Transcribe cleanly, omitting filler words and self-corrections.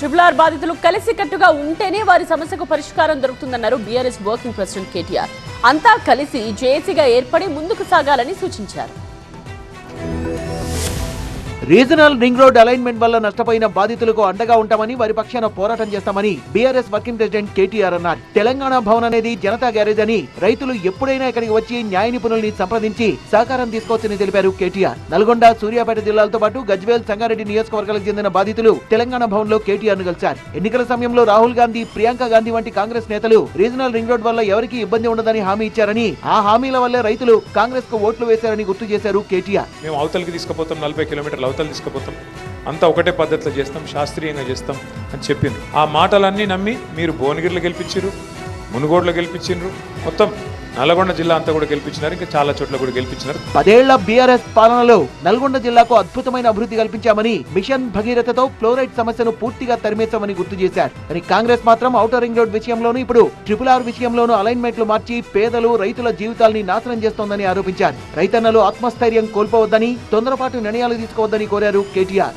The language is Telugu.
ట్రిపుల్ బాధితులు కలిసికట్టుగా ఉంటేనే వారి సమస్యకు పరిష్కారం దొరుకుతుందన్నారు బీఆర్ఎస్ వర్కింగ్ ప్రెసిడెంట్ కేటీఆర్. అంతా కలిసి జేఏసీగా ఏర్పడి ముందుకు సాగాలని సూచించారు. రీజనల్ రింగ్ రోడ్ అలైన్మెంట్ వల్ల నష్టపోయిన బాధితులకు అండగా ఉంటామని వారి పక్షాన పోరాటం చేస్తామని బీఆర్ఎస్ వర్కింగ్ ప్రెసిడెంట్ కేటీఆర్ అన్నారు. తెలంగాణ భవన్ అనేది జనతా గ్యారేజ్ అని రైతులు ఎప్పుడైనా ఇక్కడికి వచ్చి న్యాయ నిపుణుల్ని సంప్రదించి సహకారం తీసుకోవచ్చని తెలిపారు కేటీఆర్. నల్గొండ, సూర్యాపేట జిల్లాలతో పాటు గజ్వేల్, సంగారెడ్డి నియోజకవర్గాలకు చెందిన బాధితులు తెలంగాణ భవన్ లో కేటీఆర్ ను కలిశారు. ఎన్నికల సమయంలో రాహుల్ గాంధీ, ప్రియాంక గాంధీ వంటి కాంగ్రెస్ నేతలు రీజనల్ రింగ్ రోడ్ వల్ల ఎవరికీ ఇబ్బంది ఉండదని హామీ ఇచ్చారని, ఆ హామీల వల్లే రైతులు కాంగ్రెస్ కు ఓట్లు వేశారని గుర్తు చేశారు కేటీఆర్. మేము అవతలికి తీసుకుపోతాం, 40 కిలోమీటర్లు అవతలు తీసుకుపోతాం, అంతా ఒకటే పద్ధతిలో చేస్తాం, శాస్త్రీయంగా చేస్తాం అని చెప్పింది. ఆ మాటలన్నీ నమ్మి మీరు భువనగిరిలో గెలిపించారు, మునుగోడులో గెలిపించారు, మొత్తం నల్గొండ జిల్లా అంతా కూడా గెలిపించినారు, ఇంకా చాలా చోట్ల కూడా గెలిపించినారు. 10 ఏళ్ల బీఆర్ఎస్ పాలనలో నల్గొండ జిల్లాకు అద్భుతమైన అభివృద్ధి కల్పించామని, మిషన్ భగీరథతో ఫ్లోరైడ్ సమస్యను పూర్తిగా తరిమేశామని గుర్తు చేశారు. కానీ కాంగ్రెస్ మాత్రం ఔటర్ రింగ్ రోడ్ విషయంలోనూ ఇప్పుడు RRR విషయంలోనూ అలైన్మెంట్లు మార్చి పేదలు, రైతుల జీవితాల్ని నాశనం చేస్తోందని ఆరోపించారు. రైతన్నలు ఆత్మస్థైర్యం కోల్పోవద్దని, తొందరపాటు నిర్ణయాలు తీసుకోవద్దని కోరారు కేటీఆర్.